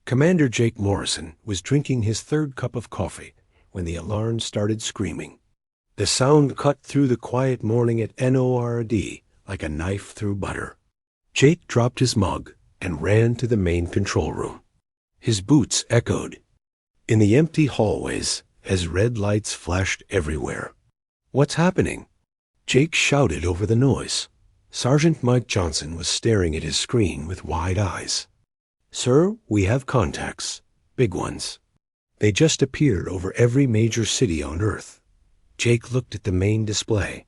Commander Jake Morrison was drinking his third cup of coffee when the alarm started screaming. The sound cut through the quiet morning at NORD like a knife through butter. Jake dropped his mug and ran to the main control room. His boots echoed in the empty hallways as red lights flashed everywhere. "What's happening?" Jake shouted over the noise. Sergeant Mike Johnson was staring at his screen with wide eyes. "Sir, we have contacts. Big ones. They just appeared over every major city on Earth." Jake looked at the main display.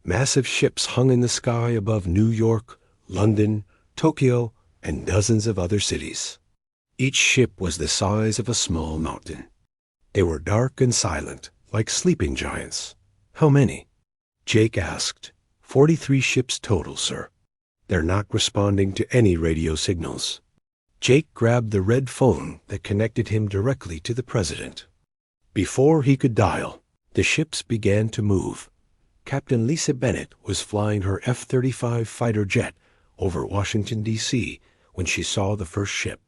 Massive ships hung in the sky above New York, London, Tokyo, and dozens of other cities. Each ship was the size of a small mountain. They were dark and silent, like sleeping giants. "How many?" Jake asked. 43 ships total, sir. They're not responding to any radio signals." Jake grabbed the red phone that connected him directly to the president. Before he could dial, the ships began to move. Captain Lisa Bennett was flying her F-35 fighter jet over Washington, D.C. when she saw the first ship.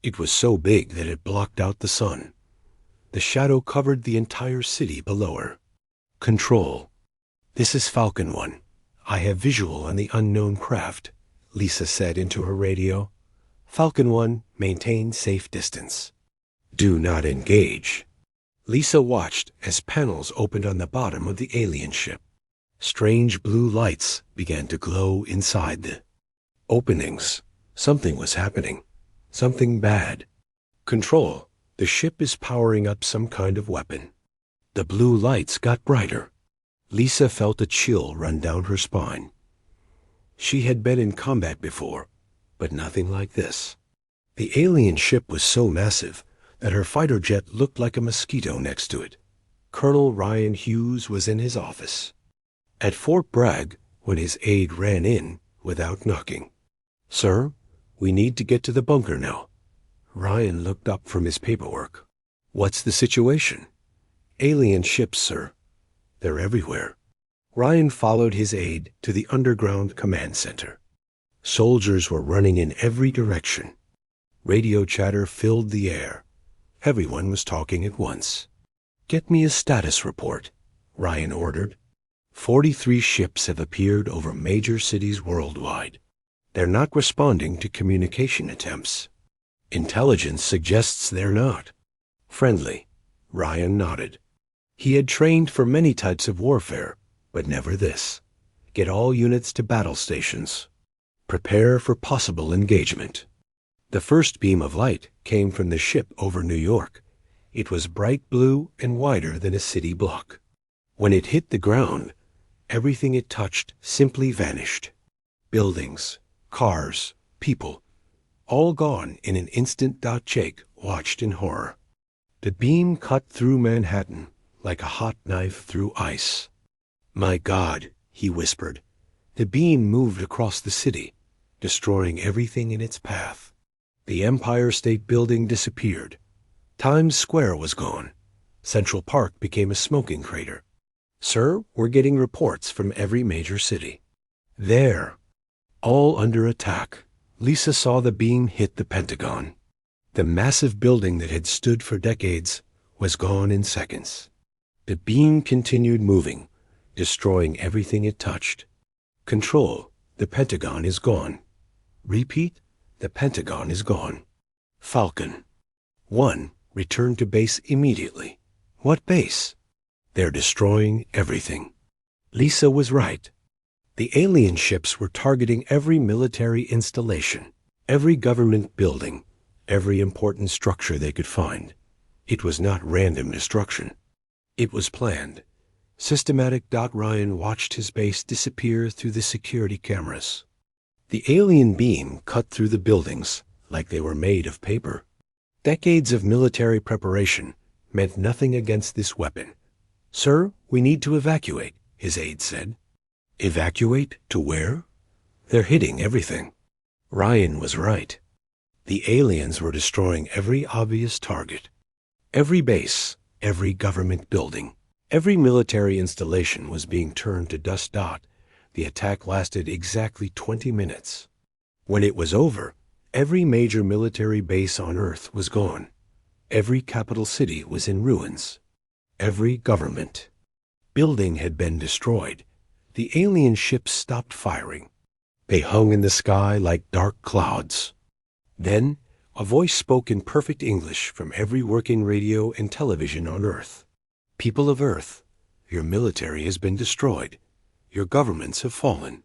It was so big that it blocked out the sun. The shadow covered the entire city below her. "Control. This is Falcon 1. I have visual on the unknown craft," Lisa said into her radio. "Falcon 1, maintain safe distance. Do not engage." Lisa watched as panels opened on the bottom of the alien ship. Strange blue lights began to glow inside the openings. Something was happening. Something bad. "Control, the ship is powering up some kind of weapon." The blue lights got brighter. Lisa felt a chill run down her spine. She had been in combat before, but nothing like this. The alien ship was so massive that her fighter jet looked like a mosquito next to it. Colonel Ryan Hughes was in his office at Fort Bragg when his aide ran in without knocking. "Sir, we need to get to the bunker now." Ryan looked up from his paperwork. "What's the situation?" "Alien ships, sir. They're everywhere." Ryan followed his aide to the underground command center. Soldiers were running in every direction. Radio chatter filled the air. Everyone was talking at once. "Get me a status report," Ryan ordered. 43 ships have appeared over major cities worldwide. They're not responding to communication attempts. Intelligence suggests they're not. "Friendly," Ryan nodded. He had trained for many types of warfare, but never this. "Get all units to battle stations. Prepare for possible engagement." The first beam of light came from the ship over New York. It was bright blue and wider than a city block. When it hit the ground, everything it touched simply vanished. Buildings, cars, people, all gone in an instant. Jake watched in horror. The beam cut through Manhattan like a hot knife through ice. "My God," he whispered. The beam moved across the city, destroying everything in its path. The Empire State Building disappeared. Times Square was gone. Central Park became a smoking crater. "Sir, we're getting reports from every major city." "There, all under attack." Lisa saw the beam hit the Pentagon. The massive building that had stood for decades was gone in seconds. The beam continued moving, destroying everything it touched. "Control, the Pentagon is gone." "Repeat, the Pentagon is gone." "Falcon 1, return to base immediately." "What base?" "They're destroying everything." Lisa was right. The alien ships were targeting every military installation, every government building, every important structure they could find. It was not random destruction. It was planned. Systematic. Ryan watched his base disappear through the security cameras. The alien beam cut through the buildings like they were made of paper. Decades of military preparation meant nothing against this weapon. "Sir, we need to evacuate," his aide said. "Evacuate to where?" "They're hitting everything." Ryan was right. The aliens were destroying every obvious target. Every base, every government building, every military installation was being turned to dust. The attack lasted exactly 20 minutes. When it was over, Every major military base on Earth was gone. Every capital city was in ruins. Every government building had been destroyed. The alien ships stopped firing. They hung in the sky like dark clouds. Then, a voice spoke in perfect English from every working radio and television on Earth. People of Earth, your military has been destroyed. Your governments have fallen.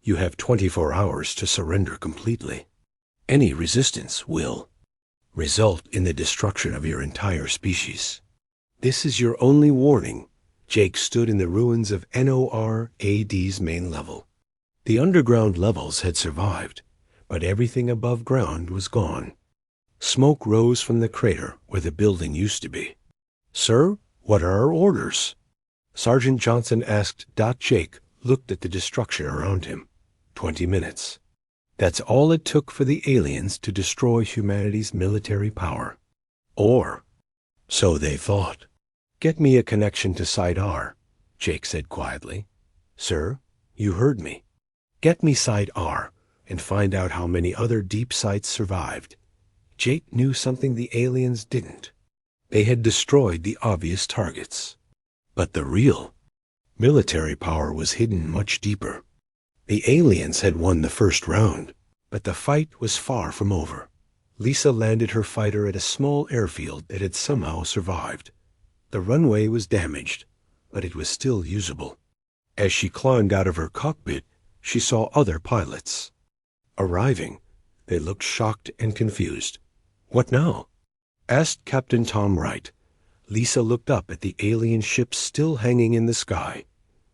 You have 24 hours to surrender completely. Any resistance will result in the destruction of your entire species. This is your only warning. Jake stood in the ruins of NORAD's main level. The underground levels had survived, but everything above ground was gone. Smoke rose from the crater where the building used to be. "Sir, what are our orders?" Sergeant Johnson asked. Jake looked at the destruction around him. 20 minutes. That's all it took for the aliens to destroy humanity's military power. Or so they thought. "Get me a connection to Site R," Jake said quietly. "Sir, you heard me. Get me Site R and find out how many other deep sites survived." Jake knew something the aliens didn't. They had destroyed the obvious targets. But the real military power was hidden much deeper. The aliens had won the first round, but the fight was far from over. Lisa landed her fighter at a small airfield that had somehow survived. The runway was damaged, but it was still usable. As she climbed out of her cockpit, she saw other pilots arriving. They looked shocked and confused. "What now?" asked Captain Tom Wright. Lisa looked up at the alien ships still hanging in the sky.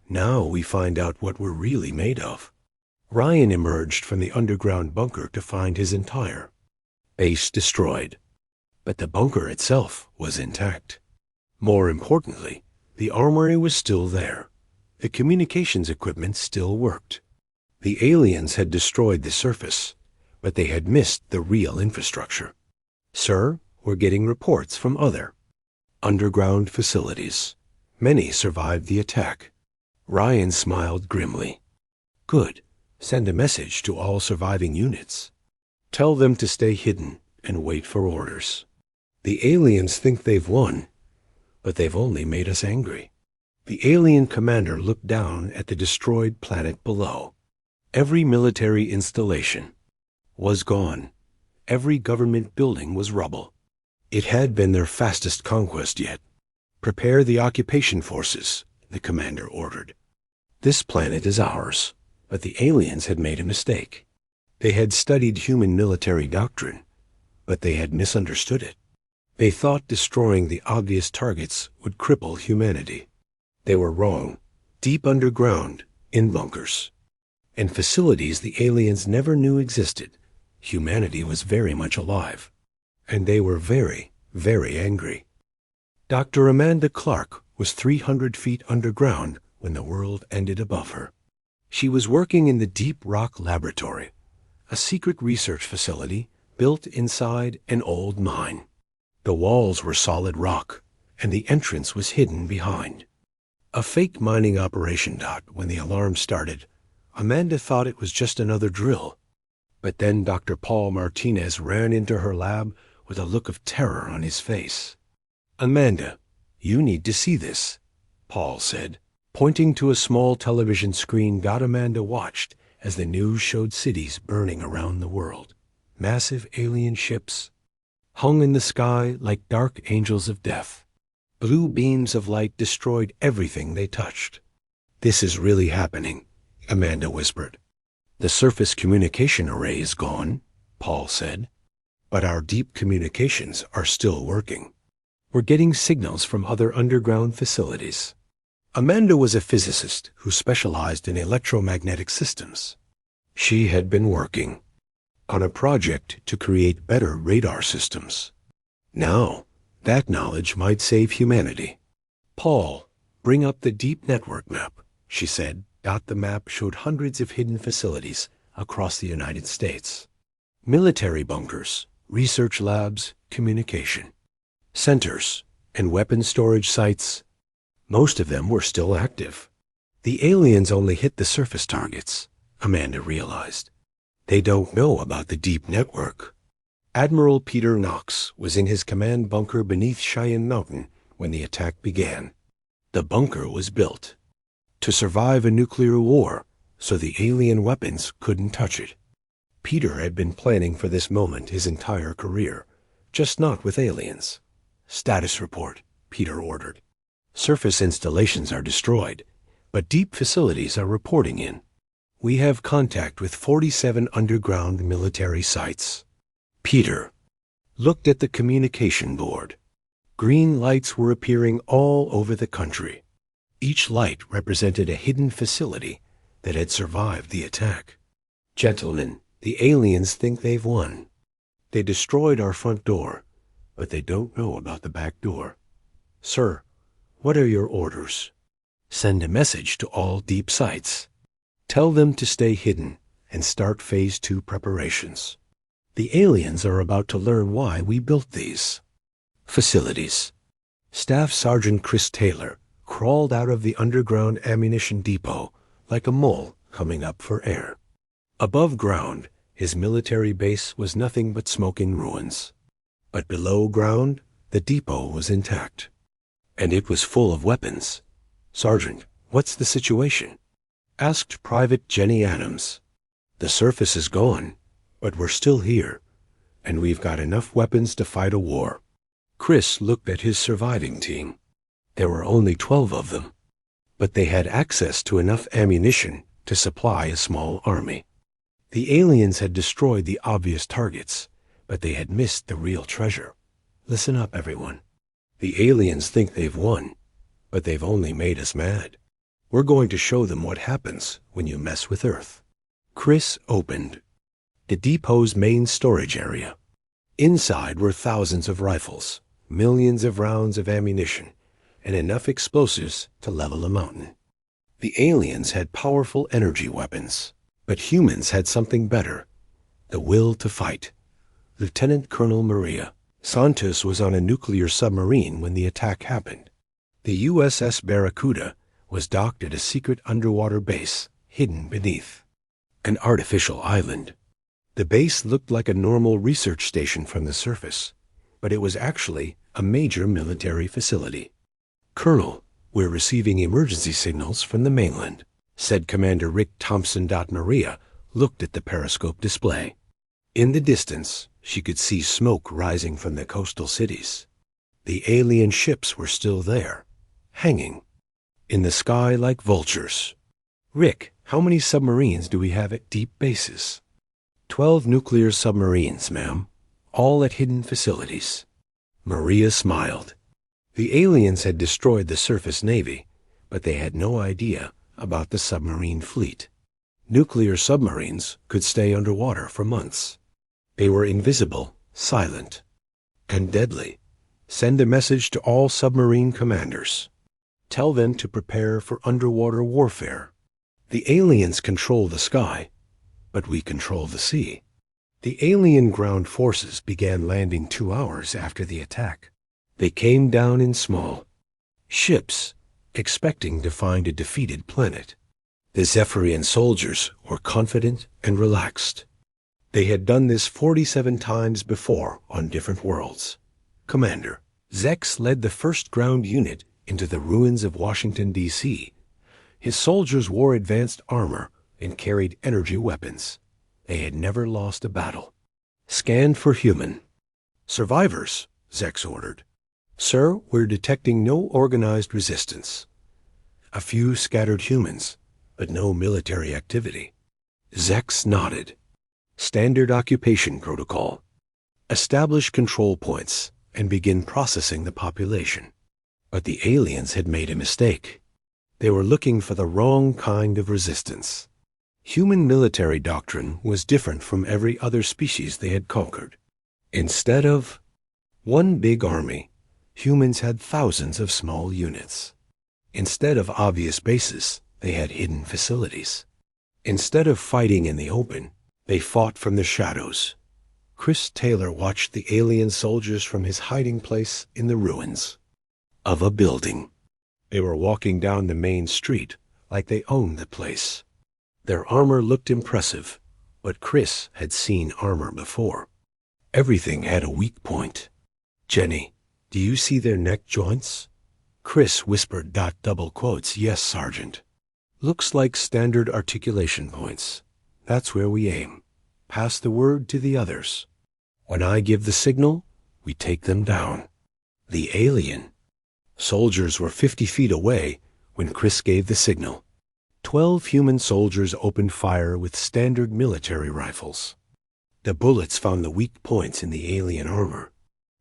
"Now we find out what we're really made of." Ryan emerged from the underground bunker to find his entire base destroyed. But the bunker itself was intact. More importantly, the armory was still there. The communications equipment still worked. The aliens had destroyed the surface, but they had missed the real infrastructure. "Sir, we're getting reports from other underground facilities. Many survived the attack." Ryan smiled grimly. "Good. Send a message to all surviving units. Tell them to stay hidden and wait for orders. The aliens think they've won, but they've only made us angry." The alien commander looked down at the destroyed planet below. Every military installation was gone. Every government building was rubble. It had been their fastest conquest yet. "Prepare the occupation forces," the commander ordered. "This planet is ours." But the aliens had made a mistake. They had studied human military doctrine, but they had misunderstood it. They thought destroying the obvious targets would cripple humanity. They were wrong. Deep underground, in bunkers, and facilities the aliens never knew existed, humanity was very much alive. And they were very, very angry. Dr. Amanda Clark was 300 feet underground when the world ended above her. She was working in the Deep Rock Laboratory, a secret research facility built inside an old mine. The walls were solid rock, and the entrance was hidden behind a fake mining operation. When the alarm started, Amanda thought it was just another drill. But then Dr. Paul Martinez ran into her lab with a look of terror on his face. "Amanda, you need to see this," Paul said. Pointing to a small television screen, Amanda watched as the news showed cities burning around the world. Massive alien ships hung in the sky like dark angels of death. Blue beams of light destroyed everything they touched. "This is really happening," Amanda whispered. "The surface communication array is gone," Paul said, "but our deep communications are still working. We're getting signals from other underground facilities." Amanda was a physicist who specialized in electromagnetic systems. She had been working on a project to create better radar systems. Now, that knowledge might save humanity. "Paul, bring up the deep network map," she said. The map showed hundreds of hidden facilities across the United States. Military bunkers, research labs, communication centers, and weapon storage sites. Most of them were still active. The aliens only hit the surface targets, Amanda realized. They don't know about the deep network. Admiral Peter Knox was in his command bunker beneath Cheyenne Mountain when the attack began. The bunker was built to survive a nuclear war, so the alien weapons couldn't touch it. Peter had been planning for this moment his entire career, just not with aliens. "Status report," Peter ordered. "Surface installations are destroyed, but deep facilities are reporting in. We have contact with 47 underground military sites." Peter looked at the communication board. Green lights were appearing all over the country. Each light represented a hidden facility that had survived the attack. "Gentlemen, the aliens think they've won. They destroyed our front door, but they don't know about the back door. Sir, what are your orders?" "Send a message to all deep sites. Tell them to stay hidden and start Phase 2 preparations. The aliens are about to learn why we built these facilities." Staff Sergeant Chris Taylor crawled out of the underground ammunition depot like a mole coming up for air. Above ground, his military base was nothing but smoking ruins. But below ground, the depot was intact. And it was full of weapons. "Sergeant, what's the situation?" asked Private Jenny Adams. "The surface is gone, but we're still here, and we've got enough weapons to fight a war." Chris looked at his surviving team. There were only 12 of them, but they had access to enough ammunition to supply a small army. The aliens had destroyed the obvious targets, but they had missed the real treasure. Listen up, everyone. The aliens think they've won, but they've only made us mad. We're going to show them what happens when you mess with Earth. Chris opened the depot's main storage area. Inside were thousands of rifles, millions of rounds of ammunition, and enough explosives to level a mountain. The aliens had powerful energy weapons, but humans had something better: the will to fight. Lieutenant Colonel Maria Santos was on a nuclear submarine when the attack happened. The USS Barracuda was docked at a secret underwater base hidden beneath an artificial island. The base looked like a normal research station from the surface, but it was actually a major military facility. "Colonel, we're receiving emergency signals from the mainland," said Commander Rick Thompson. Maria looked at the periscope display. In the distance, she could see smoke rising from the coastal cities. The alien ships were still there, hanging in the sky like vultures. "Rick, how many submarines do we have at deep bases?" 12 nuclear submarines, ma'am, all at hidden facilities." Maria smiled. The aliens had destroyed the surface navy, but they had no idea about the submarine fleet. Nuclear submarines could stay underwater for months. They were invisible, silent, and deadly. "Send a message to all submarine commanders. Tell them to prepare for underwater warfare. The aliens control the sky, but we control the sea." The alien ground forces began landing 2 hours after the attack. They came down in small ships, expecting to find a defeated planet. The Zephyrian soldiers were confident and relaxed. They had done this 47 times before on different worlds. Commander Zex led the first ground unit into the ruins of Washington, D.C. His soldiers wore advanced armor and carried energy weapons. They had never lost a battle. "Scan for human survivors," Zex ordered. "Sir, we're detecting no organized resistance. A few scattered humans, but no military activity." Zex nodded. "Standard occupation protocol. Establish control points and begin processing the population." But the aliens had made a mistake. They were looking for the wrong kind of resistance. Human military doctrine was different from every other species they had conquered. Instead of one big army, humans had thousands of small units. Instead of obvious bases, they had hidden facilities. Instead of fighting in the open, they fought from the shadows. Chris Taylor watched the alien soldiers from his hiding place in the ruins of a building. They were walking down the main street like they owned the place. Their armor looked impressive, But Chris had seen armor before. Everything had a weak point. "Jenny, do you see their neck joints?" Chris whispered, double quotes, "Yes, Sergeant." "Looks like standard articulation points. That's where we aim. Pass the word to the others. When I give the signal, we take them down." The alien. Soldiers were 50 feet away when Chris gave the signal. 12 human soldiers opened fire with standard military rifles. The bullets found the weak points in the alien armor.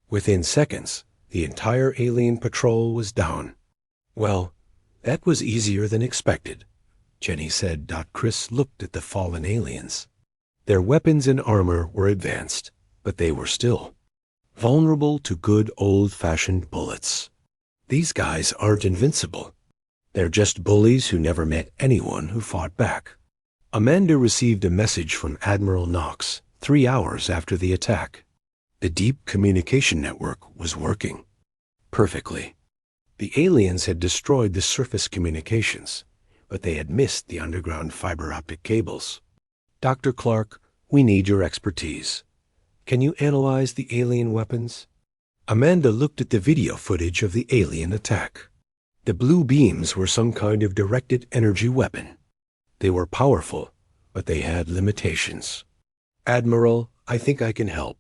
Within seconds, the entire alien patrol was down. "Well, that was easier than expected," Jenny said. Chris looked at the fallen aliens. Their weapons and armor were advanced, but they were still vulnerable to good old-fashioned bullets. "These guys aren't invincible. They're just bullies who never met anyone who fought back." Amanda received a message from Admiral Knox 3 hours after the attack. The deep communication network was working perfectly. The aliens had destroyed the surface communications, but they had missed the underground fiber optic cables. "Dr. Clark, we need your expertise. Can you analyze the alien weapons?" Amanda looked at the video footage of the alien attack. The blue beams were some kind of directed energy weapon. They were powerful, but they had limitations. "Admiral, I think I can help,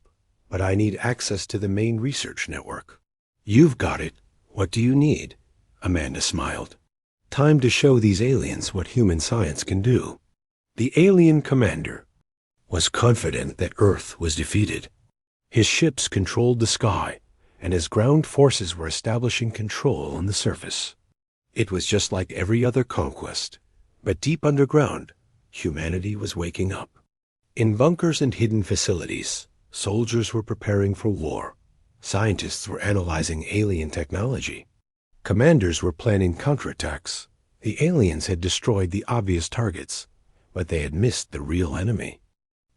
but I need access to the main research network." "You've got it. What do you need?" Amanda smiled. "Time to show these aliens what human science can do." The alien commander was confident that Earth was defeated. His ships controlled the sky, and his ground forces were establishing control on the surface. It was just like every other conquest, but deep underground, humanity was waking up. In bunkers and hidden facilities, soldiers were preparing for war. Scientists were analyzing alien technology. Commanders were planning counterattacks. The aliens had destroyed the obvious targets, but they had missed the real enemy.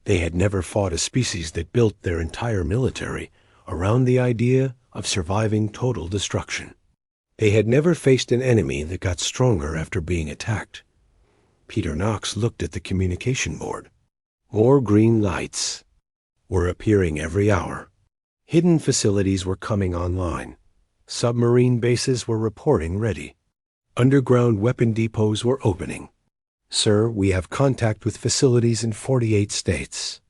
They had never fought a species that built their entire military around the idea of surviving total destruction. They had never faced an enemy that got stronger after being attacked. Peter Knox looked at the communication board. More green lights were appearing every hour. Hidden facilities were coming online. Submarine bases were reporting ready. Underground weapon depots were opening. "Sir, we have contact with facilities in 48 states.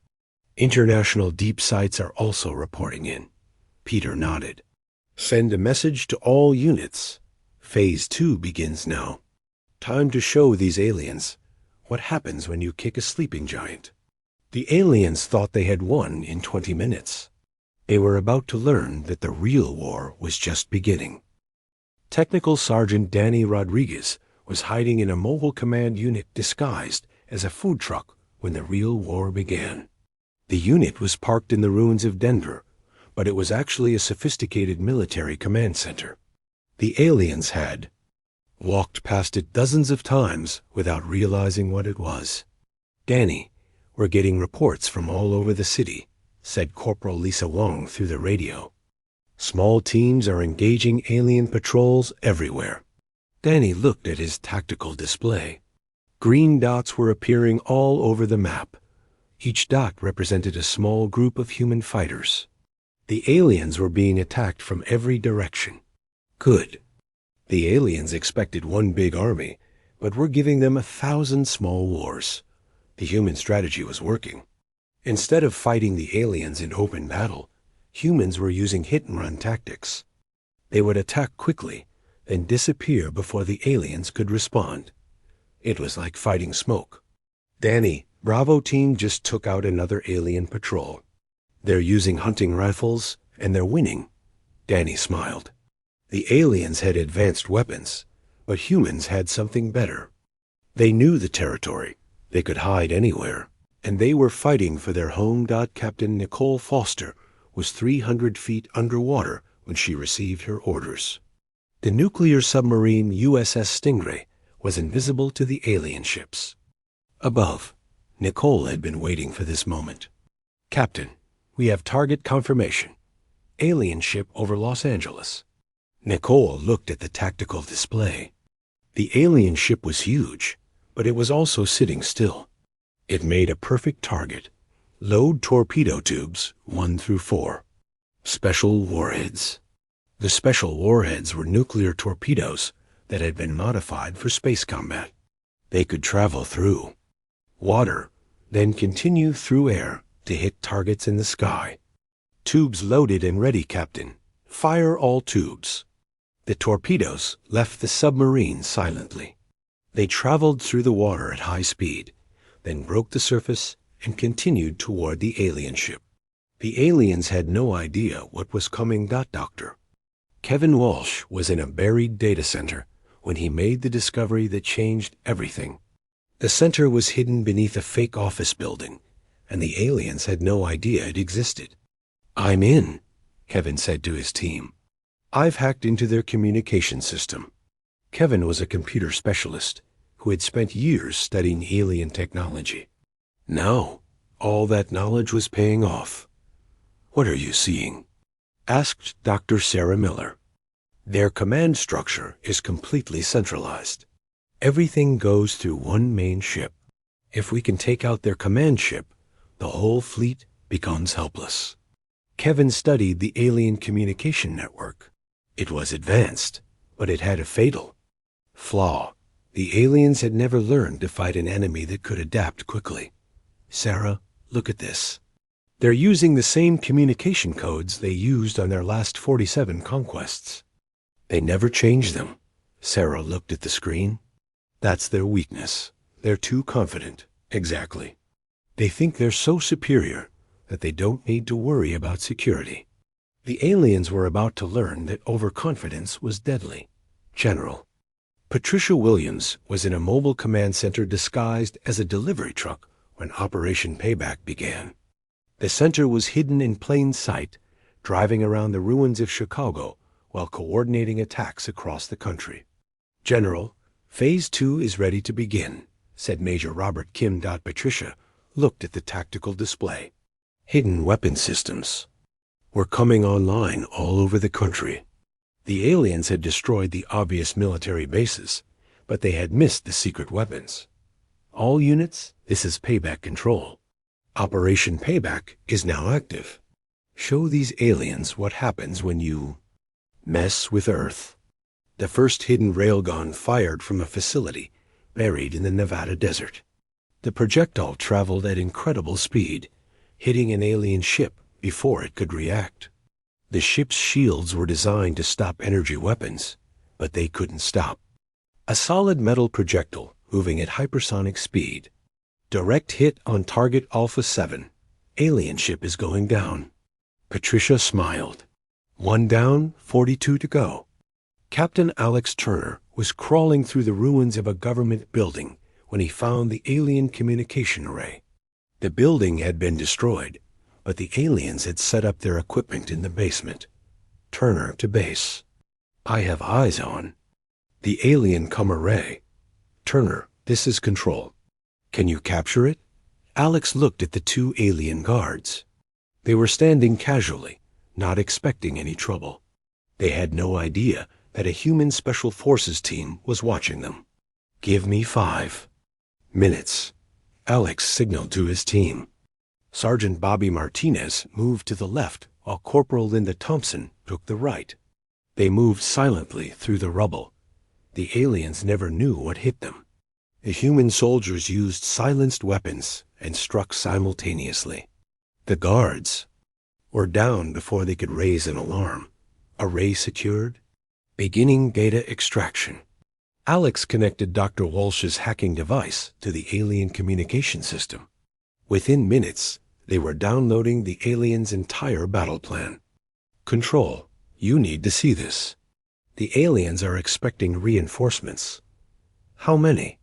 International deep sites are also reporting in." Peter nodded. "Send a message to all units. Phase 2 begins now. Time to show these aliens what happens when you kick a sleeping giant." The aliens thought they had won in 20 minutes. They were about to learn that the real war was just beginning. Technical Sergeant Danny Rodriguez was hiding in a mobile command unit disguised as a food truck when the real war began. The unit was parked in the ruins of Denver, but it was actually a sophisticated military command center. The aliens had walked past it dozens of times without realizing what it was. "Danny, we're getting reports from all over the city," said Corporal Lisa Wong through the radio. "Small teams are engaging alien patrols everywhere." Danny looked at his tactical display. Green dots were appearing all over the map. Each dot represented a small group of human fighters. The aliens were being attacked from every direction. Good. The aliens expected one big army, but we're giving them 1,000 small wars. The human strategy was working. Instead of fighting the aliens in open battle, humans were using hit-and-run tactics. They would attack quickly, then disappear before the aliens could respond. It was like fighting smoke. "Danny, Bravo team just took out another alien patrol. They're using hunting rifles, and they're winning." Danny smiled. The aliens had advanced weapons, but humans had something better. They knew the territory. They could hide anywhere, and they were fighting for their home. Captain Nicole Foster was 300 feet underwater when she received her orders. The nuclear submarine USS Stingray was invisible to the alien ships. Above, Nicole had been waiting for this moment. "Captain, we have target confirmation. Alien ship over Los Angeles." Nicole looked at the tactical display. The alien ship was huge, but it was also sitting still. It made a perfect target. Load torpedo tubes 1 through 4. Special warheads. The special warheads were nuclear torpedoes that had been modified for space combat. They could travel through water, then continue through air to hit targets in the sky. Tubes loaded and ready, Captain. Fire all tubes. The torpedoes left the submarine silently. They traveled through the water at high speed, then broke the surface and continued toward the alien ship. The aliens had no idea what was coming, Doctor. Kevin Walsh was in a buried data center when he made the discovery that changed everything. The center was hidden beneath a fake office building, and the aliens had no idea it existed. "I'm in," Kevin said to his team. "I've hacked into their communication system." Kevin was a computer specialist who had spent years studying alien technology. Now, all that knowledge was paying off. "What are you seeing?" asked Dr. Sarah Miller. "Their command structure is completely centralized. Everything goes through one main ship. If we can take out their command ship, the whole fleet becomes helpless." Kevin studied the alien communication network. It was advanced, but it had a fatal flaw. The aliens had never learned to fight an enemy that could adapt quickly. "Sarah, look at this. They're using the same communication codes they used on their last 47 conquests. They never changed them." Sarah looked at the screen. "That's their weakness. They're too confident." "Exactly. They think they're so superior that they don't need to worry about security." The aliens were about to learn that overconfidence was deadly. General Patricia Williams was in a mobile command center disguised as a delivery truck when Operation Payback began. The center was hidden in plain sight, driving around the ruins of Chicago while coordinating attacks across the country. "General, Phase 2 is ready to begin," said Major Robert Kim. Patricia looked at the tactical display. Hidden weapon systems were coming online all over the country. The aliens had destroyed the obvious military bases, but they had missed the secret weapons. "All units, this is Payback Control. Operation Payback is now active. Show these aliens what happens when you mess with Earth." The first hidden railgun fired from a facility buried in the Nevada desert. The projectile traveled at incredible speed, hitting an alien ship before it could react. The ship's shields were designed to stop energy weapons, but they couldn't stop. A solid metal projectile moving at hypersonic speed. "Direct hit on target Alpha 7. Alien ship is going down." Patricia smiled. "One down, 42 to go." Captain Alex Turner was crawling through the ruins of a government building when he found the alien communication array. The building had been destroyed, but the aliens had set up their equipment in the basement. Turner to base. "I have eyes on the alien com array. Turner, this is Control. Can you capture it?" Alex looked at the 2 alien guards. They were standing casually, not expecting any trouble. They had no idea that a human special forces team was watching them. "Give me 5 minutes." Alex signaled to his team. Sergeant Bobby Martinez moved to the left while Corporal Linda Thompson took the right. They moved silently through the rubble. The aliens never knew what hit them. The human soldiers used silenced weapons and struck simultaneously. The guards were down before they could raise an alarm. Array secured. Beginning data extraction. Alex connected Dr. Walsh's hacking device to the alien communication system. Within minutes, they were downloading the aliens' entire battle plan. "Control, you need to see this. The aliens are expecting reinforcements." "How many?"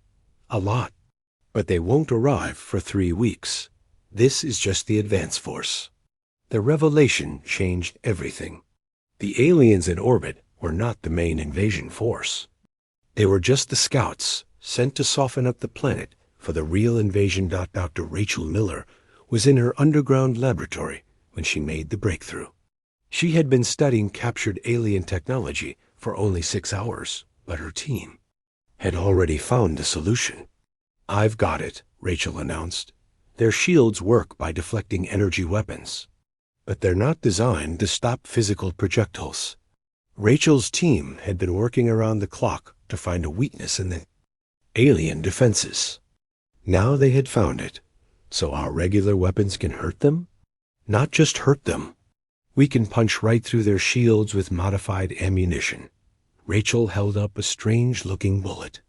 "A lot. But they won't arrive for 3 weeks. This is just the advance force." The revelation changed everything. The aliens in orbit were not the main invasion force. They were just the scouts sent to soften up the planet for the real invasion. Dr. Rachel Miller was in her underground laboratory when she made the breakthrough. She had been studying captured alien technology for only 6 hours, but her team had already found the solution. "I've got it," Rachel announced. "Their shields work by deflecting energy weapons, but they're not designed to stop physical projectiles." Rachel's team had been working around the clock to find a weakness in the alien defenses. Now they had found it. So our regular weapons can hurt them? Not just hurt them. We can punch right through their shields with modified ammunition. Rachel held up a strange-looking bullet.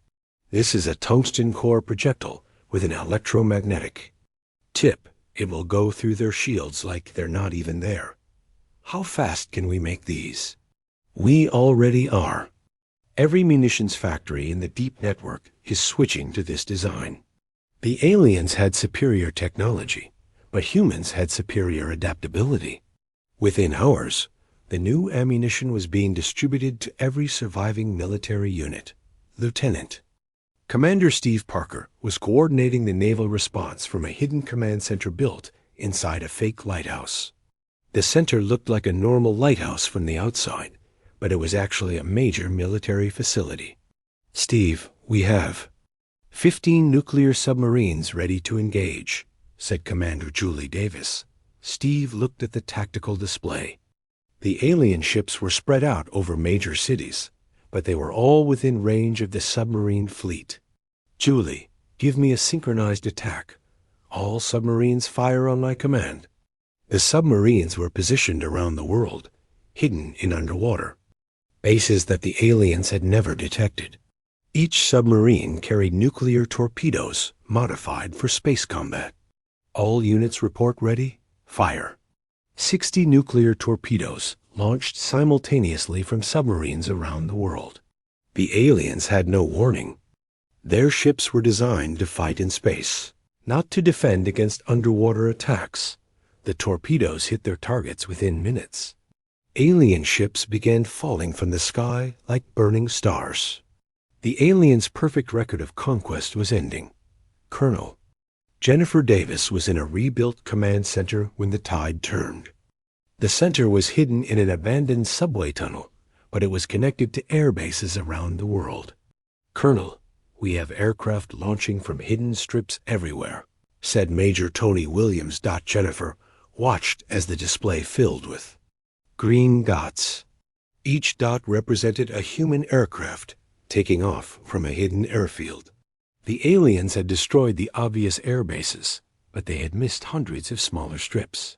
"This is a tungsten core projectile with an electromagnetic tip. It will go through their shields like they're not even there. How fast can we make these?" "We already are. Every munitions factory in the deep network is switching to this design." The aliens had superior technology, but humans had superior adaptability. Within hours, the new ammunition was being distributed to every surviving military unit. Lieutenant Commander Steve Parker was coordinating the naval response from a hidden command center built inside a fake lighthouse. The center looked like a normal lighthouse from the outside, but it was actually a major military facility. "Steve, we have 15 nuclear submarines ready to engage," said Commander Julie Davis. Steve looked at the tactical display. The alien ships were spread out over major cities, but they were all within range of the submarine fleet. "Julie, give me a synchronized attack. All submarines fire on my command." The submarines were positioned around the world, hidden in underwater bases that the aliens had never detected. Each submarine carried nuclear torpedoes modified for space combat. "All units report ready. Fire." 60 nuclear torpedoes launched simultaneously from submarines around the world. The aliens had no warning. Their ships were designed to fight in space, not to defend against underwater attacks. The torpedoes hit their targets within minutes. Alien ships began falling from the sky like burning stars. The aliens' perfect record of conquest was ending. Colonel Jennifer Davis was in a rebuilt command center when the tide turned. The center was hidden in an abandoned subway tunnel, but it was connected to air bases around the world. "Colonel, we have aircraft launching from hidden strips everywhere," said Major Tony Williams. Jennifer watched as the display filled with green dots. Each dot represented a human aircraft taking off from a hidden airfield. The aliens had destroyed the obvious air bases, but they had missed hundreds of smaller strips.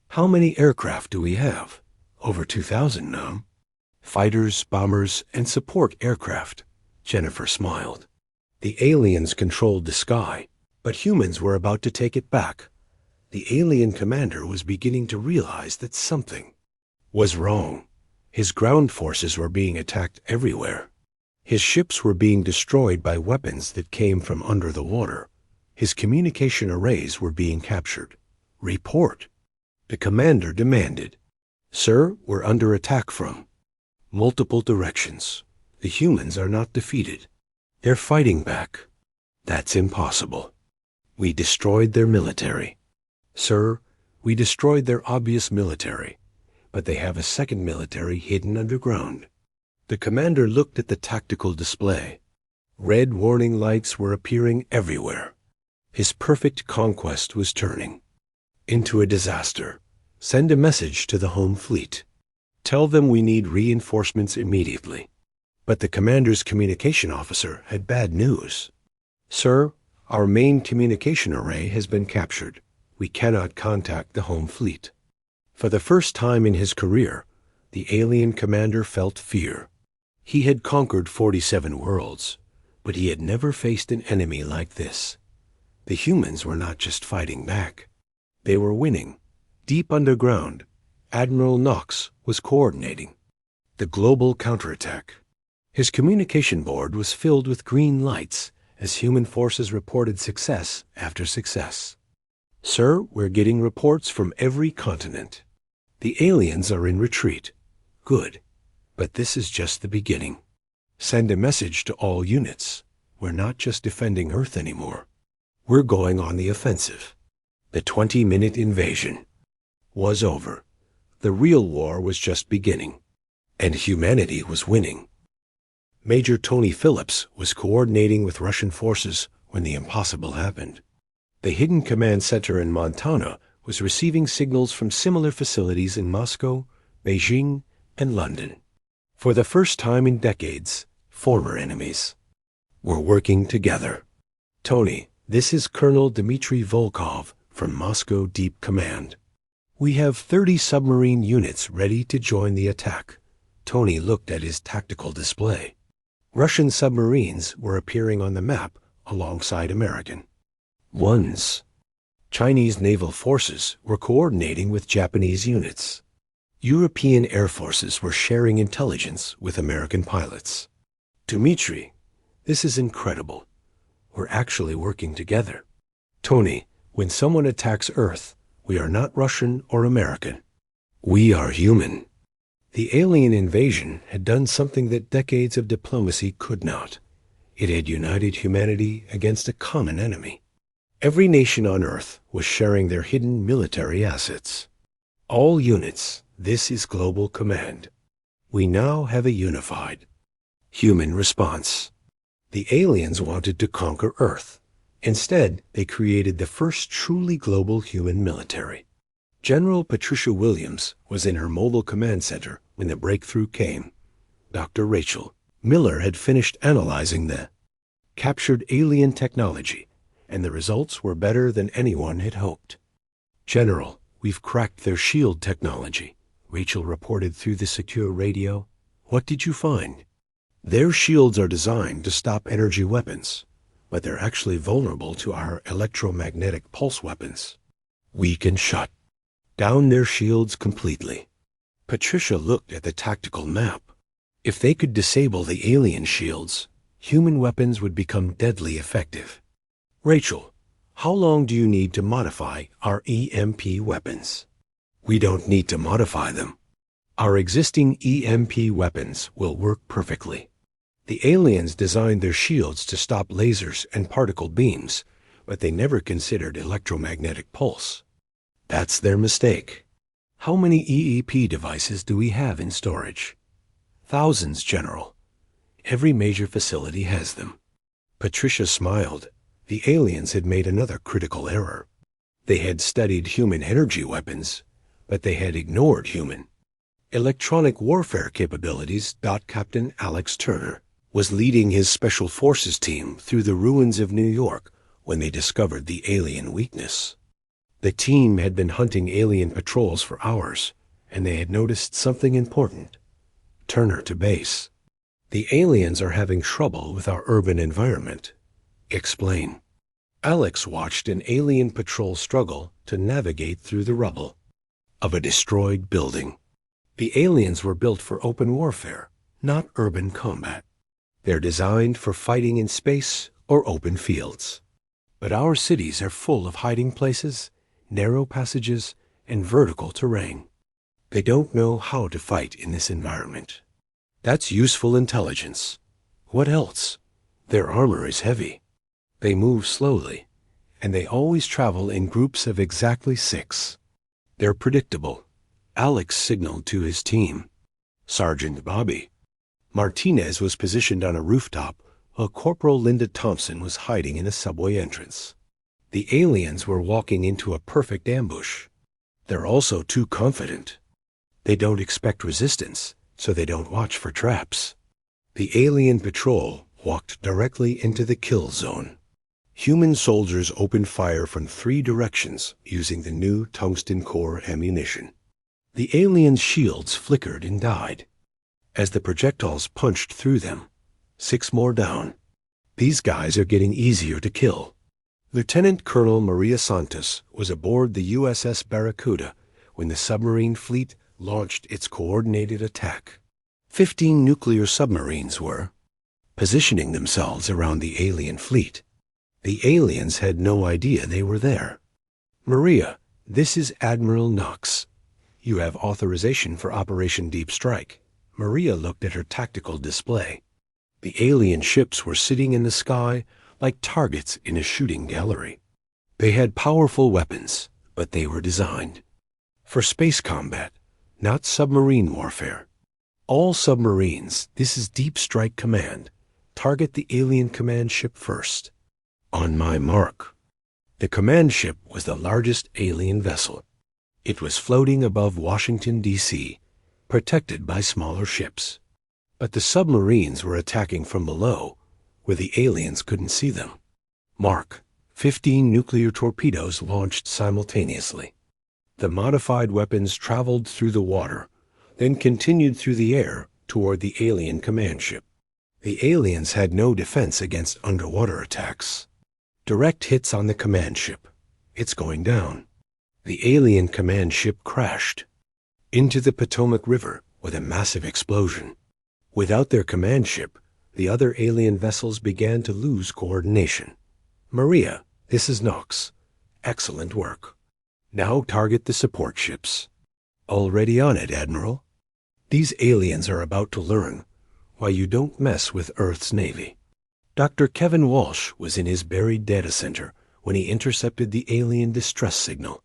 "How many aircraft do we have?" "Over 2,000 now. Fighters, bombers, and support aircraft." Jennifer smiled. The aliens controlled the sky, but humans were about to take it back. The alien commander was beginning to realize that something was wrong. His ground forces were being attacked everywhere. His ships were being destroyed by weapons that came from under the water. His communication arrays were being captured. "Report," the commander demanded. "Sir, we're under attack from multiple directions. The humans are not defeated. They're fighting back." "That's impossible. We destroyed their military." "Sir, we destroyed their obvious military, but they have a second military hidden underground." The commander looked at the tactical display. Red warning lights were appearing everywhere. His perfect conquest was turning into a disaster. "Send a message to the home fleet. Tell them we need reinforcements immediately." But the commander's communication officer had bad news. "Sir, our main communication array has been captured. We cannot contact the home fleet." For the first time in his career, the alien commander felt fear. He had conquered 47 worlds, but he had never faced an enemy like this. The humans were not just fighting back. They were winning. Deep underground, Admiral Knox was coordinating the global counterattack. His communication board was filled with green lights as human forces reported success after success. "Sir, we're getting reports from every continent. The aliens are in retreat." "Good. But this is just the beginning. Send a message to all units. We're not just defending Earth anymore. We're going on the offensive." The 20-minute invasion was over. The real war was just beginning, and humanity was winning. Major Tony Phillips was coordinating with Russian forces when the impossible happened. The hidden command center in Montana was receiving signals from similar facilities in Moscow, Beijing, and London. For the first time in decades, former enemies were working together. Tony, this is Colonel Dmitry Volkov from Moscow Deep Command. We have 30 submarine units ready to join the attack. Tony looked at his tactical display. Russian submarines were appearing on the map alongside American ones. Chinese naval forces were coordinating with Japanese units. European air forces were sharing intelligence with American pilots. Dmitry, this is incredible. We're actually working together. Tony, when someone attacks Earth, we are not Russian or American. We are human. The alien invasion had done something that decades of diplomacy could not. It had united humanity against a common enemy. Every nation on Earth was sharing their hidden military assets. All units, this is Global Command. We now have a unified human response. The aliens wanted to conquer Earth. Instead, they created the first truly global human military. General Patricia Williams was in her mobile command center when the breakthrough came. Dr. Rachel Miller had finished analyzing the captured alien technology, and the results were better than anyone had hoped. General, we've cracked their shield technology, Rachel reported through the secure radio. What did you find? Their shields are designed to stop energy weapons, but they're actually vulnerable to our electromagnetic pulse weapons. We can shut down their shields completely. Patricia looked at the tactical map. If they could disable the alien shields, human weapons would become deadly effective. Rachel, how long do you need to modify our EMP weapons? We don't need to modify them. Our existing EMP weapons will work perfectly. The aliens designed their shields to stop lasers and particle beams, but they never considered electromagnetic pulse. That's their mistake. How many EEP devices do we have in storage? Thousands, General. Every major facility has them. Patricia smiled. The aliens had made another critical error. They had studied human energy weapons, but they had ignored human electronic warfare capabilities. Captain Alex Turner was leading his Special Forces team through the ruins of New York when they discovered the alien weakness. The team had been hunting alien patrols for hours, and they had noticed something important. Turner to base. The aliens are having trouble with our urban environment. Explain. Alex watched an alien patrol struggle to navigate through the rubble of a destroyed building. The aliens were built for open warfare, not urban combat. They're designed for fighting in space or open fields. But our cities are full of hiding places, narrow passages, and vertical terrain. They don't know how to fight in this environment. That's useful intelligence. What else? Their armor is heavy. They move slowly, and they always travel in groups of exactly 6. They're predictable. Alex signaled to his team. Sergeant Bobby Martinez was positioned on a rooftop, while Corporal Linda Thompson was hiding in a subway entrance. The aliens were walking into a perfect ambush. They're also too confident. They don't expect resistance, so they don't watch for traps. The alien patrol walked directly into the kill zone. Human soldiers opened fire from 3 directions using the new tungsten core ammunition. The aliens' shields flickered and died. As the projectiles punched through them, 6 more down. These guys are getting easier to kill. Lieutenant Colonel Maria Santos was aboard the USS Barracuda when the submarine fleet launched its coordinated attack. 15 nuclear submarines were positioning themselves around the alien fleet. The aliens had no idea they were there. Maria, this is Admiral Knox. You have authorization for Operation Deep Strike. Maria looked at her tactical display. The alien ships were sitting in the sky like targets in a shooting gallery. They had powerful weapons, but they were designed for space combat, not submarine warfare. All submarines, this is Deep Strike Command. Target the alien command ship first. On my mark. The command ship was the largest alien vessel. It was floating above Washington, D.C., protected by smaller ships. But the submarines were attacking from below, where the aliens couldn't see them. Mark, 15 nuclear torpedoes launched simultaneously. The modified weapons traveled through the water, then continued through the air toward the alien command ship. The aliens had no defense against underwater attacks. Direct hits on the command ship. It's going down. The alien command ship crashed into the Potomac River with a massive explosion. Without their command ship, the other alien vessels began to lose coordination. Maria, this is Nox. Excellent work. Now target the support ships. Already on it, Admiral. These aliens are about to learn why you don't mess with Earth's Navy. Dr. Kevin Walsh was in his buried data center when he intercepted the alien distress signal.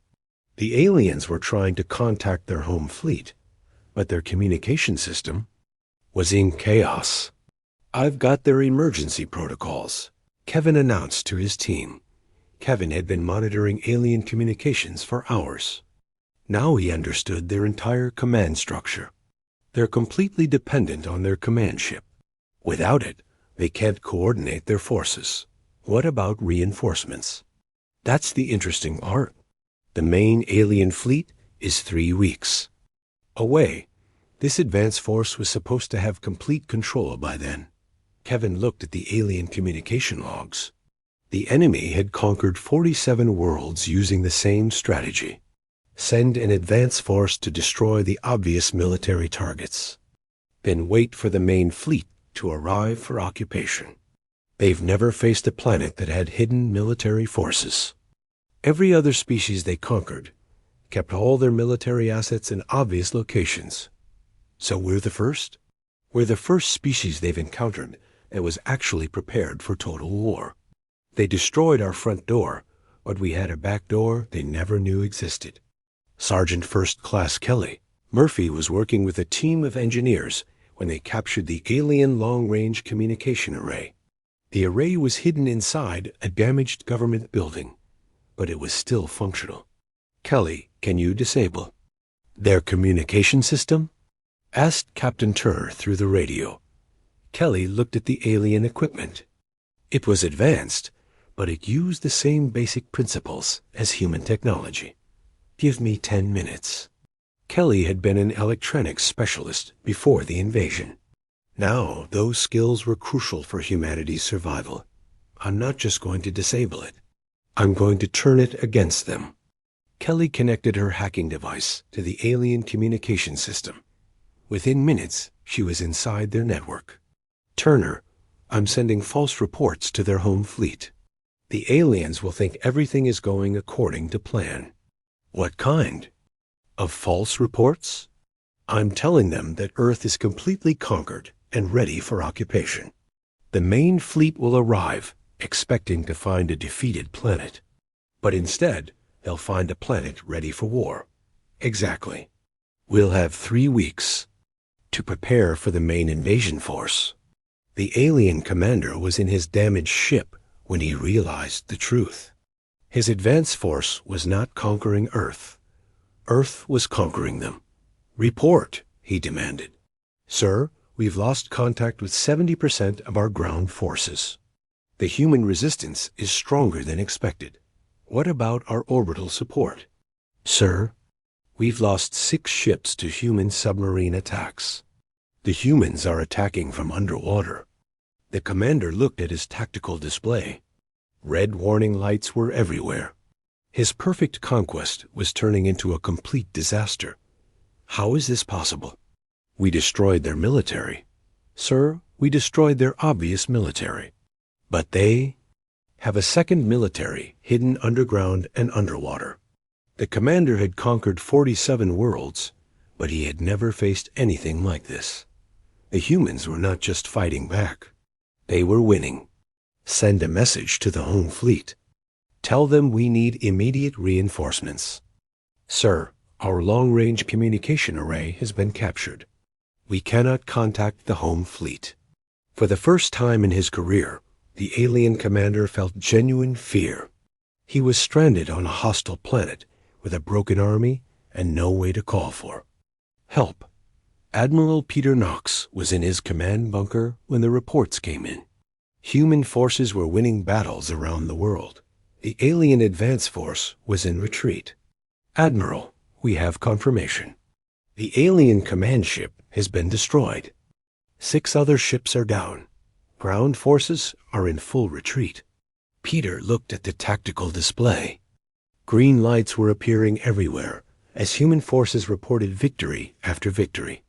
The aliens were trying to contact their home fleet, but their communication system was in chaos. I've got their emergency protocols, Kevin announced to his team. Kevin had been monitoring alien communications for hours. Now he understood their entire command structure. They're completely dependent on their command ship. Without it, they can't coordinate their forces. What about reinforcements? That's the interesting part. The main alien fleet is 3 weeks away. This advance force was supposed to have complete control by then. Kevin looked at the alien communication logs. The enemy had conquered 47 worlds using the same strategy. Send an advance force to destroy the obvious military targets. Then wait for the main fleet to arrive for occupation. They've never faced a planet that had hidden military forces. Every other species they conquered kept all their military assets in obvious locations. So we're the first? We're the first species they've encountered that was actually prepared for total war. They destroyed our front door, but we had a back door they never knew existed. Sergeant First Class Kelly Murphy was working with a team of engineers when they captured the alien long-range communication array. The array was hidden inside a damaged government building, but it was still functional. Kelly, can you disable their communication system? Asked Captain Turner through the radio. Kelly looked at the alien equipment. It was advanced, but it used the same basic principles as human technology. Give me 10 minutes. Kelly had been an electronics specialist before the invasion. Now, those skills were crucial for humanity's survival. I'm not just going to disable it. I'm going to turn it against them. Kelly connected her hacking device to the alien communication system. Within minutes, she was inside their network. Turner, I'm sending false reports to their home fleet. The aliens will think everything is going according to plan. What kind of false reports? I'm telling them that Earth is completely conquered and ready for occupation. The main fleet will arrive, expecting to find a defeated planet. But instead, they'll find a planet ready for war. Exactly. We'll have 3 weeks to prepare for the main invasion force. The alien commander was in his damaged ship when he realized the truth. His advance force was not conquering Earth. Earth was conquering them. Report, he demanded. Sir, we've lost contact with 70% of our ground forces. The human resistance is stronger than expected. What about our orbital support? Sir, we've lost 6 ships to human submarine attacks. The humans are attacking from underwater. The commander looked at his tactical display. Red warning lights were everywhere. His perfect conquest was turning into a complete disaster. How is this possible? We destroyed their military. Sir, we destroyed their obvious military. But they have a second military hidden underground and underwater. The commander had conquered 47 worlds, but he had never faced anything like this. The humans were not just fighting back. They were winning. Send a message to the home fleet. Tell them we need immediate reinforcements. Sir, our long-range communication array has been captured. We cannot contact the home fleet. For the first time in his career, the alien commander felt genuine fear. He was stranded on a hostile planet with a broken army and no way to call for help. Admiral Peter Knox was in his command bunker when the reports came in. Human forces were winning battles around the world. The alien advance force was in retreat. Admiral, we have confirmation. The alien command ship has been destroyed. 6 other ships are down. Ground forces are in full retreat. Peter looked at the tactical display. Green lights were appearing everywhere as human forces reported victory after victory.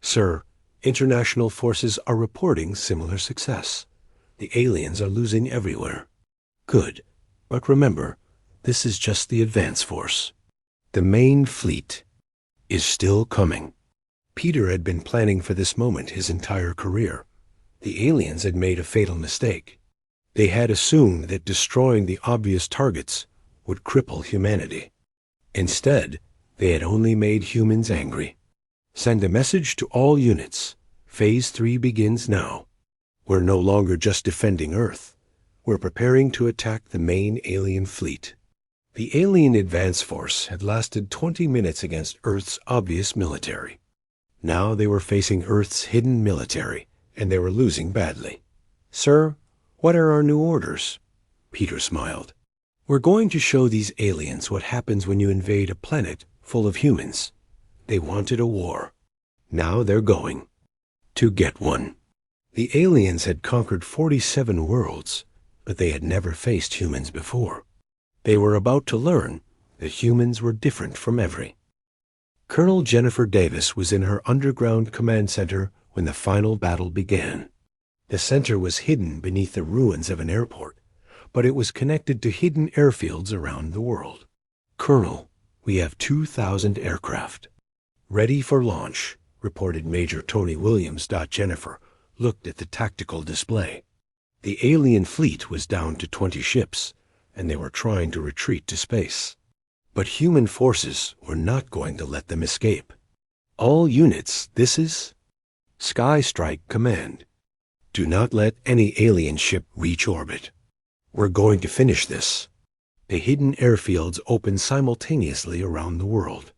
Sir, international forces are reporting similar success. The aliens are losing everywhere. Good, but remember, this is just the advance force. The main fleet is still coming. Peter had been planning for this moment his entire career. The aliens had made a fatal mistake. They had assumed that destroying the obvious targets would cripple humanity. Instead, they had only made humans angry. Send a message to all units. Phase 3 begins now. We're no longer just defending Earth. We're preparing to attack the main alien fleet. The alien advance force had lasted 20 minutes against Earth's obvious military. Now they were facing Earth's hidden military, and they were losing badly. Sir, what are our new orders? Peter smiled. We're going to show these aliens what happens when you invade a planet full of humans. They wanted a war. Now they're going to get one. The aliens had conquered 47 worlds, but they had never faced humans before. They were about to learn that humans were different from every. Colonel Jennifer Davis was in her underground command center when the final battle began. The center was hidden beneath the ruins of an airport, but it was connected to hidden airfields around the world. Colonel, we have 2,000 aircraft. Ready for launch, reported Major Tony Williams. Jennifer looked at the tactical display. The alien fleet was down to 20 ships, and they were trying to retreat to space. But human forces were not going to let them escape. All units, this is Sky Strike Command. Do not let any alien ship reach orbit. We're going to finish this. The hidden airfields opened simultaneously around the world.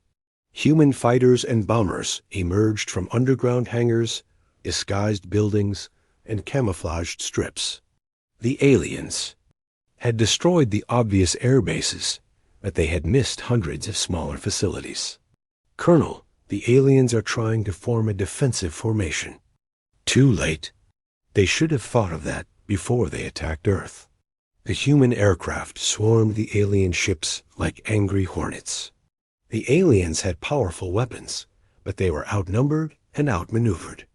Human fighters and bombers emerged from underground hangars, disguised buildings, and camouflaged strips. The aliens had destroyed the obvious air bases, but they had missed hundreds of smaller facilities. Colonel, the aliens are trying to form a defensive formation. Too late. They should have thought of that before they attacked Earth. The human aircraft swarmed the alien ships like angry hornets. The aliens had powerful weapons, but they were outnumbered and outmaneuvered.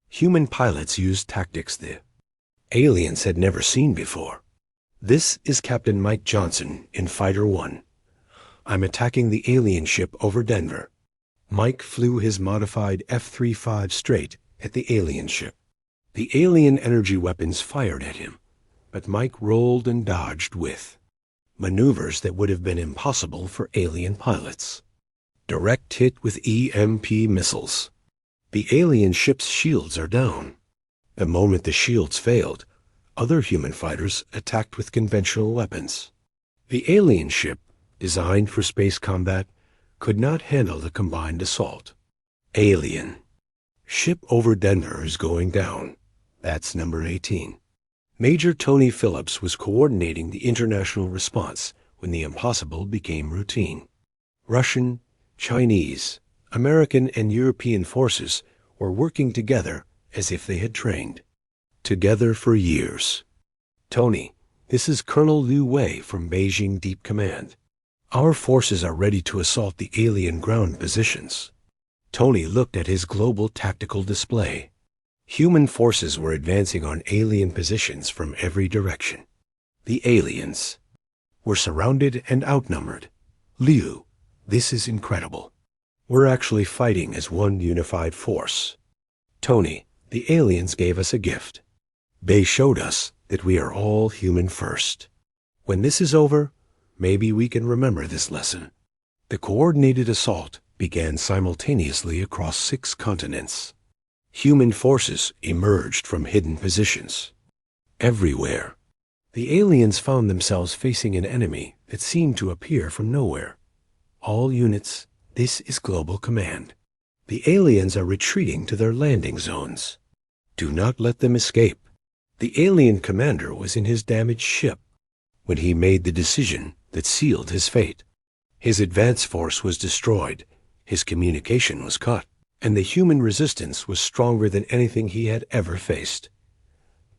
Human pilots used tactics the aliens had never seen before. This is Captain Mike Johnson in Fighter 1. I'm attacking the alien ship over Denver. Mike flew his modified F-35 straight at the alien ship. The alien energy weapons fired at him, but Mike rolled and dodged with maneuvers that would have been impossible for alien pilots. Direct hit with EMP missiles. The alien ship's shields are down. The moment the shields failed, other human fighters attacked with conventional weapons. The alien ship, designed for space combat, could not handle the combined assault. Alien. Ship over Denver is going down. That's number 18. Major Tony Phillips was coordinating the international response when the impossible became routine. Russian, Chinese, American, and European forces were working together as if they had trained together for years. Tony, this is Colonel Liu Wei from Beijing Deep Command. Our forces are ready to assault the alien ground positions. Tony looked at his global tactical display. Human forces were advancing on alien positions from every direction. The aliens were surrounded and outnumbered. Liu, this is incredible. We're actually fighting as one unified force. Tony, the aliens gave us a gift. They showed us that we are all human first. When this is over, maybe we can remember this lesson. The coordinated assault began simultaneously across 6 continents. Human forces emerged from hidden positions. Everywhere, the aliens found themselves facing an enemy that seemed to appear from nowhere. All units, this is Global Command. The aliens are retreating to their landing zones. Do not let them escape. The alien commander was in his damaged ship when he made the decision that sealed his fate. His advance force was destroyed, his communication was cut, and the human resistance was stronger than anything he had ever faced.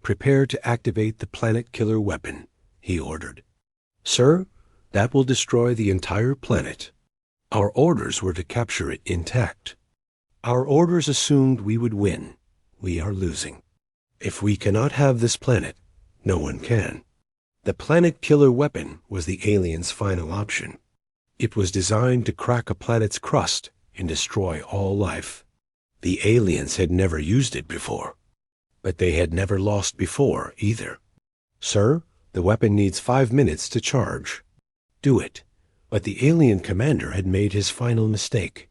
"Prepare to activate the planet killer weapon," he ordered. "Sir, that will destroy the entire planet." Our orders were to capture it intact. Our orders assumed we would win. We are losing. If we cannot have this planet, no one can. The planet killer weapon was the aliens' final option. It was designed to crack a planet's crust and destroy all life. The aliens had never used it before, but they had never lost before either. "Sir, the weapon needs 5 minutes to charge." "Do it." But the alien commander had made his final mistake.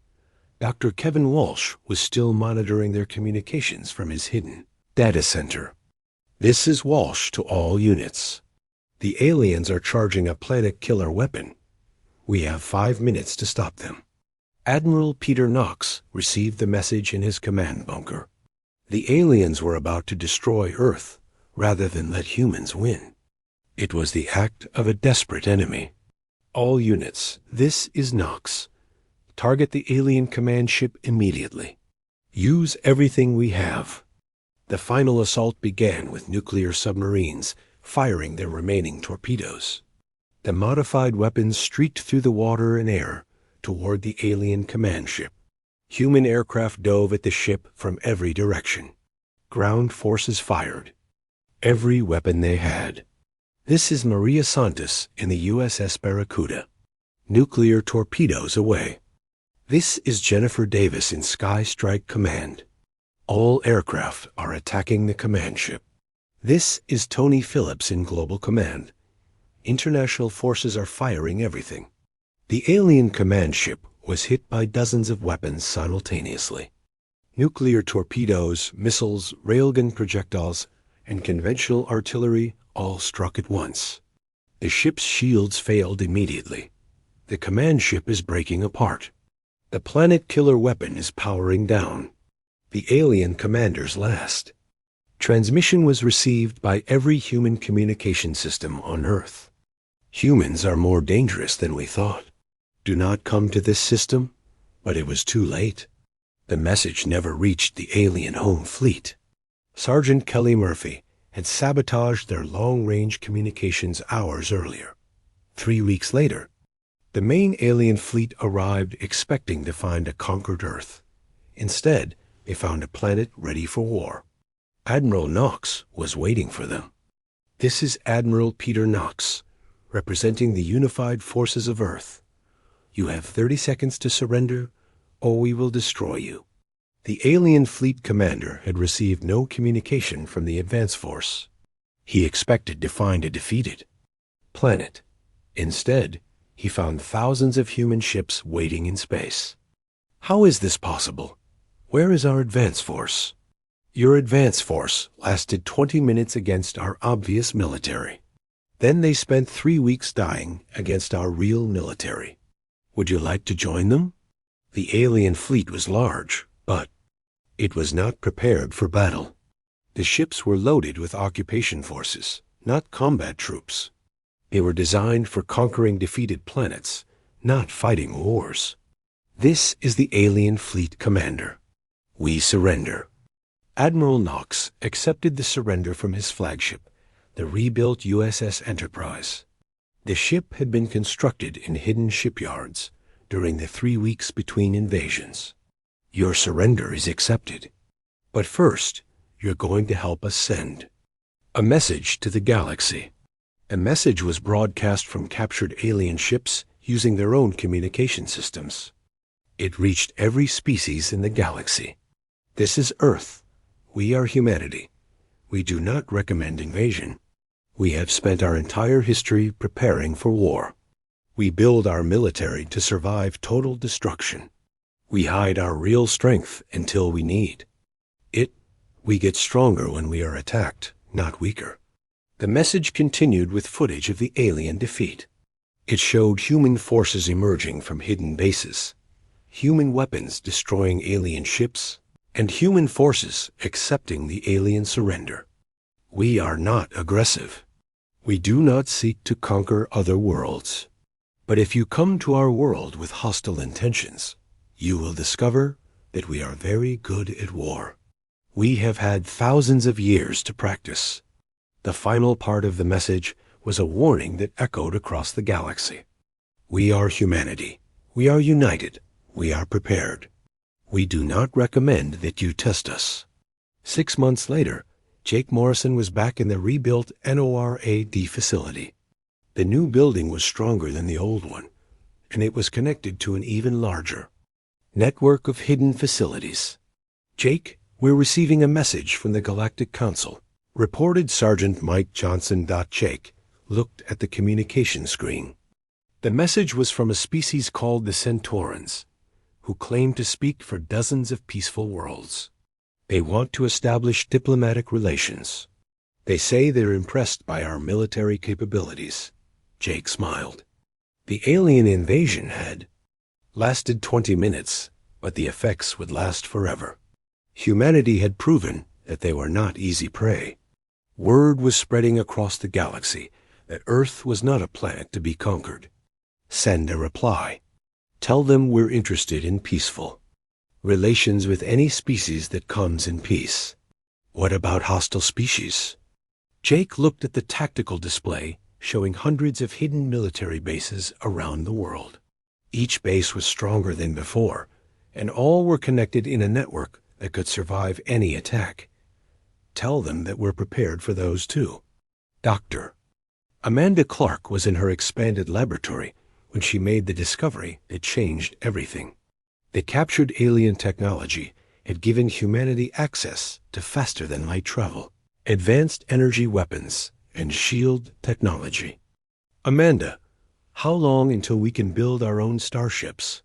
Dr. Kevin Walsh was still monitoring their communications from his hidden data center. "This is Walsh to all units. The aliens are charging a planet killer weapon. We have 5 minutes to stop them." Admiral Peter Knox received the message in his command bunker. The aliens were about to destroy Earth rather than let humans win. It was the act of a desperate enemy. "All units, this is Knox. Target the alien command ship immediately. Use everything we have." The final assault began with nuclear submarines firing their remaining torpedoes. The modified weapons streaked through the water and air toward the alien command ship. Human aircraft dove at the ship from every direction. Ground forces fired every weapon they had. This is Maria Santos in the USS Barracuda. Nuclear torpedoes away. This is Jennifer Davis in Sky Strike Command. All aircraft are attacking the command ship. This is Tony Phillips in Global Command. International forces are firing everything. The alien command ship was hit by dozens of weapons simultaneously. Nuclear torpedoes, missiles, railgun projectiles, and conventional artillery all struck at once. The ship's shields failed immediately. The command ship is breaking apart. The planet killer weapon is powering down. The alien commander's last. Transmission was received by every human communication system on Earth. "Humans are more dangerous than we thought. Do not come to this system." But it was too late. The message never reached the alien home fleet. Sergeant Kelly Murphy had sabotaged their long-range communications hours earlier. 3 weeks later, the main alien fleet arrived expecting to find a conquered Earth. Instead, they found a planet ready for war. Admiral Knox was waiting for them. This is Admiral Peter Knox, representing the unified forces of Earth. You have 30 seconds to surrender, or we will destroy you. The alien fleet commander had received no communication from the advance force. He expected to find a defeated planet. Instead, he found thousands of human ships waiting in space. How is this possible? Where is our advance force? Your advance force lasted 20 minutes against our obvious military. Then they spent 3 weeks dying against our real military. Would you like to join them? The alien fleet was large, but it was not prepared for battle. The ships were loaded with occupation forces, not combat troops. They were designed for conquering defeated planets, not fighting wars. This is the alien fleet commander. We surrender. Admiral Knox accepted the surrender from his flagship, the rebuilt USS Enterprise. The ship had been constructed in hidden shipyards during the 3 weeks between invasions. Your surrender is accepted. But first, you're going to help us send a message to the galaxy. A message was broadcast from captured alien ships using their own communication systems. It reached every species in the galaxy. This is Earth. We are humanity. We do not recommend invasion. We have spent our entire history preparing for war. We build our military to survive total destruction. We hide our real strength until we need it. We get stronger when we are attacked, not weaker. The message continued with footage of the alien defeat. It showed human forces emerging from hidden bases, human weapons destroying alien ships, and human forces accepting the alien surrender. We are not aggressive. We do not seek to conquer other worlds. But if you come to our world with hostile intentions, you will discover that we are very good at war. We have had thousands of years to practice. The final part of the message was a warning that echoed across the galaxy. We are humanity. We are united. We are prepared. We do not recommend that you test us. 6 months later, Jake Morrison was back in the rebuilt NORAD facility. The new building was stronger than the old one, and it was connected to an even larger network of hidden facilities. Jake, we're receiving a message from the Galactic Council, reported Sergeant Mike Johnson. Jake looked at the communication screen. The message was from a species called the Centaurans, who claim to speak for dozens of peaceful worlds. They want to establish diplomatic relations. They say they're impressed by our military capabilities. Jake smiled. The alien invasion had lasted 20 minutes, but the effects would last forever. Humanity had proven that they were not easy prey. Word was spreading across the galaxy that Earth was not a planet to be conquered. Send a reply. Tell them we're interested in peaceful relations with any species that comes in peace. What about hostile species? Jake looked at the tactical display showing hundreds of hidden military bases around the world. Each base was stronger than before, and all were connected in a network that could survive any attack. Tell them that we're prepared for those too. Doctor. Amanda Clark was in her expanded laboratory when she made the discovery that changed everything. The captured alien technology had given humanity access to faster-than-light travel, advanced energy weapons, and shield technology. Amanda, how long until we can build our own starships?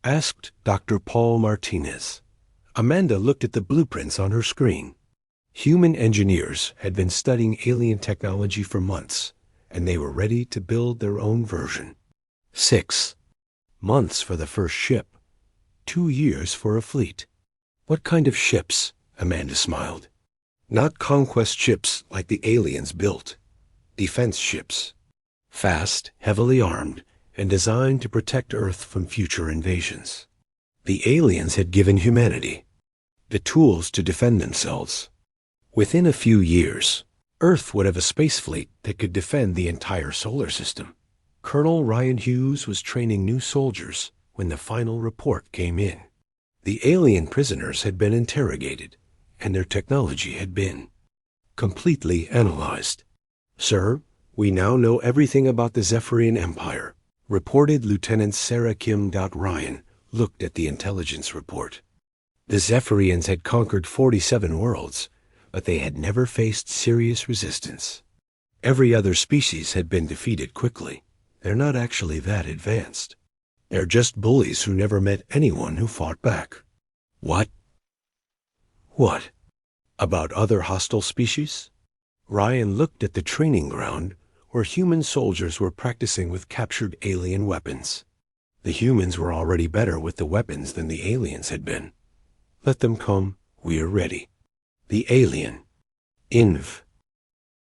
Asked Dr. Paul Martinez. Amanda looked at the blueprints on her screen. Human engineers had been studying alien technology for months, and they were ready to build their own version. 6 months for the first ship. 2 years for a fleet. What kind of ships? Amanda smiled. Not conquest ships like the aliens built. Defense ships. Fast, heavily armed, and designed to protect Earth from future invasions. The aliens had given humanity the tools to defend themselves. Within a few years, Earth would have a space fleet that could defend the entire solar system. Colonel Ryan Hughes was training new soldiers when the final report came in. The alien prisoners had been interrogated, and their technology had been completely analyzed. Sir, we now know everything about the Zephyrian Empire, reported Lieutenant Sarah Kim. Ryan looked at the intelligence report. The Zephyrians had conquered 47 worlds, but they had never faced serious resistance. Every other species had been defeated quickly. They're not actually that advanced. They're just bullies who never met anyone who fought back. What? What? About other hostile species? Ryan looked at the training ground where human soldiers were practicing with captured alien weapons. The humans were already better with the weapons than the aliens had been. Let them come. We are ready. The alien, Inv,